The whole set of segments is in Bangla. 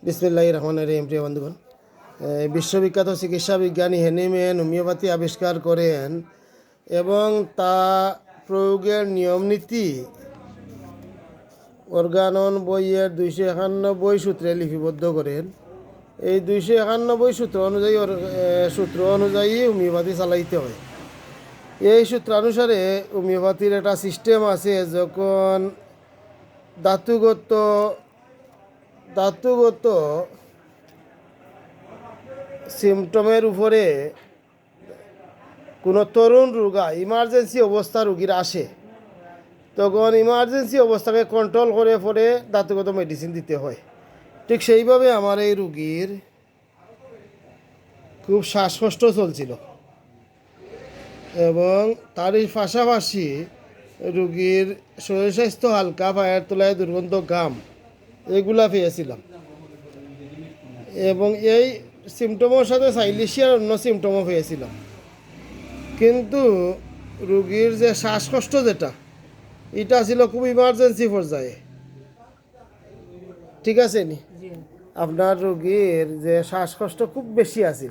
বিসমিল্লাহির রহমানির রহিম। প্রিয় বন্ধুগণ, বিশ্ববিখ্যাত চিকিৎসা বিজ্ঞানী হেনিম্যান হোমিওপ্যাথি আবিষ্কার করেন এবং তা প্রয়োগের নিয়মনীতি অর্গানন বইয়ের 291 সূত্রে লিপিবদ্ধ করেন। এই 291 সূত্র অনুযায়ী হোমিওপ্যাথি চালাইতে হয়। এই সূত্রানুসারে হোমিওপ্যাথির একটা সিস্টেম আছে। যখন ধাতুগত সিমটমের উপরে কোনো তরুণ রোগা ইমার্জেন্সি অবস্থা রোগীর আসে, তখন ইমার্জেন্সি অবস্থাকে কন্ট্রোল করে পরে ধাতুগত মেডিসিন দিতে হয়। ঠিক সেইভাবে আমার এই রুগীর খুব শ্বাসকষ্ট চলছিল এবং তারই পাশাপাশি রুগীর শরীর স্বাস্থ্য হালকা, পায়ের তলায় দুর্গন্ধ ঘাম এগুলা পেয়েছিলাম। এবং এই সিমটমের সাথে সাইলিশিয়ার অন্য সিমটমও পেয়েছিলাম। কিন্তু রুগীর যে শ্বাসকষ্ট যেটা, এটা ছিল খুব ইমার্জেন্সি পর্যায়ে। ঠিক আছে নি? আপনার রুগীর যে শ্বাসকষ্ট খুব বেশি আছে,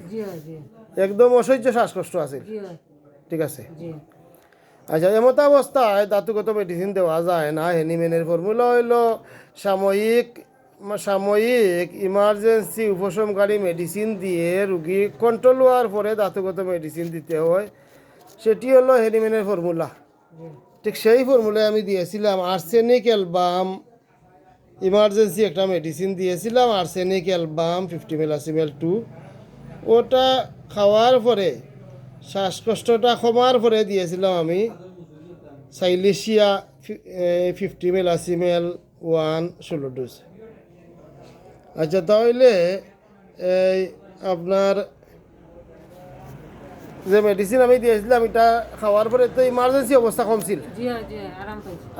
একদম অসহ্য শ্বাসকষ্ট আছে। ঠিক আছে, আচ্ছা, এমত অবস্থায় ধাতুগত মেডিসিন দেওয়া যায় না। হেনিম্যানের ফর্মুলা হইল সাময়িক ইমার্জেন্সি উপশমকারী মেডিসিন দিয়ে রুগী কন্ট্রোল হওয়ার পরে ধাতুগত মেডিসিন দিতে হয়। সেটি হলো হেনিম্যানের ফর্মুলা। ঠিক সেই ফর্মুলায় আমি দিয়েছিলাম আর্সেনিক অ্যালবাম, ইমার্জেন্সি একটা মেডিসিন দিয়েছিলাম আর্সেনিক অ্যালবাম 50 ml 2। ওটা খাওয়ার পরে শ্বাসকষ্টটা কমার পরে দিয়েছিলাম আমি সাইলিশিয়া 50 ml 1 16 ডোজ। আচ্ছা, তাহলে এই আপনার যে মেডিসিন আমি দিয়েছিলাম এটা খাওয়ার পরে তো ইমার্জেন্সি অবস্থা কমছিল,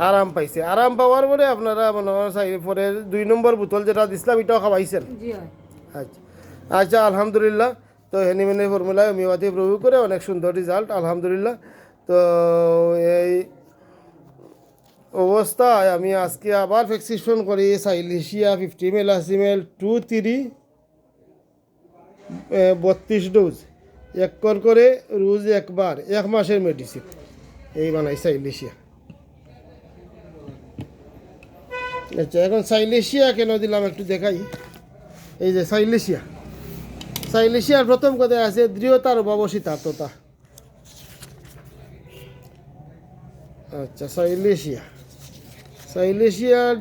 আরাম পাইছে। আরাম পাওয়ার পরে আপনারা মনে হয় পরে 2 নম্বর বোতল যেটা দিছিলাম এটাও খাওয়াইছেন। আচ্ছা আচ্ছা, আলহামদুলিল্লাহ। তো হেনিম্যানের ফর্মুলায় হোমিওপ্যাথি প্রয়োগ করে অনেক সুন্দর রেজাল্ট, আলহামদুলিল্লাহ। তো এই অবস্থায় আমি আজকে আবার প্রেসক্রিপশন করি সাইলিশিয়া 50 ml 2 3 32 ডোজ, 1 করে রোজ একবার, 1 মাসের মেডিসিন এই বানাই সাইলিশিয়া। আচ্ছা, এখন সাইলিশিয়া কেন দিলাম একটু দেখাই। এই যে সাইলিশিয়ার প্রথম কথা আছে দৃঢ়তার অভাব, শীতার্থতা। আচ্ছা, সাইলিশিয়ার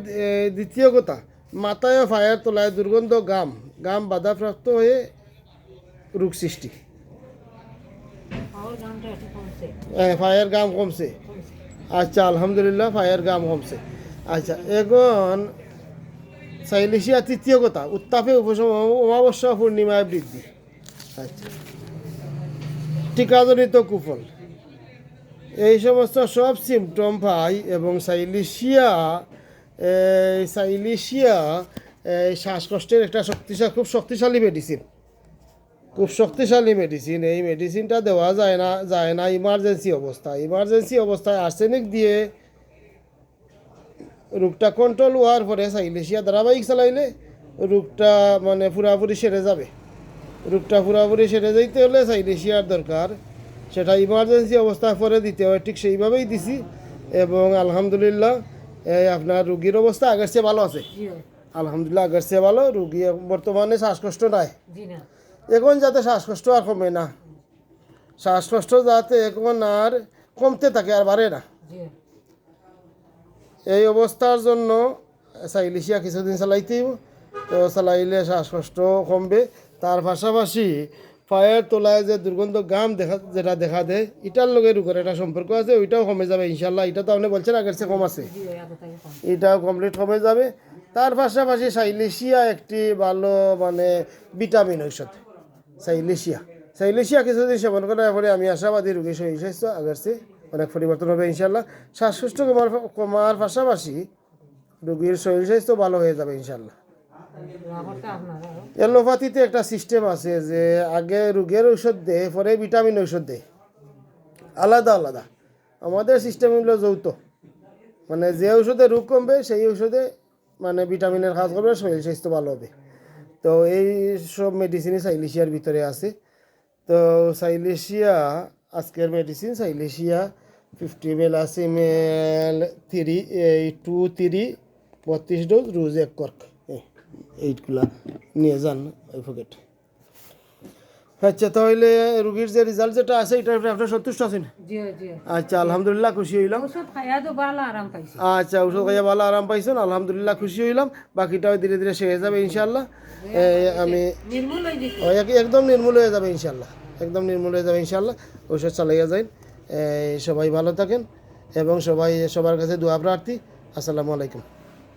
দ্বিতীয় কথা, মাথায় ও পায়ের তলায় দুর্গন্ধ গাম বাধাপ্রাপ্ত হয়ে রোগ সৃষ্টি। পায়ের গাম কমছে। আচ্ছা, আলহামদুলিল্লাহ, পায়ের গাম কমছে। আচ্ছা, এখন সাইলিশিয়া তৃতীয় কথা, উত্তাপে উপশম, অমাবস্যা পূর্ণিমায় বৃদ্ধি। আচ্ছা, টিকাজনিত কুফল, এই সমস্ত সব সিমটম পাই। এবং সাইলিশিয়া শ্বাসকষ্টের একটা খুব শক্তিশালী মেডিসিন। এই মেডিসিনটা দেওয়া যায় না ইমার্জেন্সি অবস্থায় আর্সেনিক দিয়ে রোগটা কন্ট্রোল হওয়ার পরে সাইলিশিয়া ধারাবাহিক চালাইলে রোগটা মানে পুরাপুরি সেরে যাবে। রোগটা পুরাপুরি সেরে যাইতে হলে সাইলিশিয়ার দরকার, সেটা ইমার্জেন্সি অবস্থায় পরে দিতে হয়। ঠিক সেইভাবেই দিছি এবং আলহামদুলিল্লাহ আপনার রুগীর অবস্থা আগের চেয়ে ভালো আছে। আলহামদুলিল্লাহ, আগের চেয়ে ভালো। রুগী বর্তমানে শ্বাসকষ্ট নাই। এখন যাতে শ্বাসকষ্ট আর কমে না, শ্বাসকষ্ট যাতে এখন আর কমতে থাকে, আর বাড়ে না, এই অবস্থার জন্য সাইলিশিয়া কিছুদিন চালাইতেই। তো চালাইলে শ্বাসকষ্ট কমবে। তার পাশাপাশি পায়ের তলায় যে দুর্গন্ধ ঘাম যেটা দেখা দেয়, এটার লগে রোগের একটা সম্পর্ক আছে, ওইটাও কমে যাবে ইনশাল্লাহ। এটা তো আপনি বলছেন আগের চেয়ে কম আছে, এটাও কমপ্লিট কমে যাবে। তার পাশাপাশি সাইলিশিয়া একটি ভালো ভিটামিন ঔষধ। সাইলিশিয়া কিছুদিন সেবন করার পরে আমি আশাবাদী রোগীর শরীর স্বাস্থ্য আগের চেয়ে অনেক পরিবর্তন হবে ইনশাল্লাহ। শ্বাসকষ্ট কমার পাশাপাশি রোগীর শরীর স্বাস্থ্য ভালো হয়ে যাবে ইনশাল্লাহ। অ্যালোপ্যাথিতে একটা সিস্টেম আছে যে আগে রোগের ঔষধ দেয়, পরে ভিটামিন ঔষধ দেয়, আলাদা আলাদা। আমাদের সিস্টেম হলো যৌথ, যে ঔষধে রোগ কমবে সেই ঔষধে ভিটামিনের কাজ করবে, শরীর স্বাস্থ্য ভালো হবে। তো এই সব মেডিসিনই সাইলেশিয়ার ভিতরে আছে। তো সাইলেশিয়া আজকের মেডিসিন সাইলেশিয়া 50 ml আছে, ml 2 3 32 ডোজ রোজ 1 কর্ক, এইটগুলা নিয়ে যান ওই পকেট। আচ্ছা, তাহলে রুগীর যে রেজাল্ট যেটা আছে এটার উপরে আপনার সন্তুষ্ট আছেন? জি জি আচ্ছা, আলহামদুলিল্লাহ, খুশি হইলাম। ওষুধ খাইয়া তো ভালো আরাম পাইছি। আচ্ছা, ওষুধ খাইয়া ভালো আরাম পাইছেন, আলহামদুলিল্লাহ, খুশি হইলাম। বাকিটাও ধীরে ধীরে শেষ হয়ে যাবে ইনশাল্লাহ। আমি নির্মূল হয়ে দিত। একদম নির্মূল হয়ে যাবে ইনশাল্লাহ, একদম নির্মূল হয়ে যাবে ইনশাল্লাহ। ওষুধ চালাইয়া যাই। সবাই ভালো থাকেন এবং সবার কাছে দোয়া প্রার্থী। আসসালামু আলাইকুম।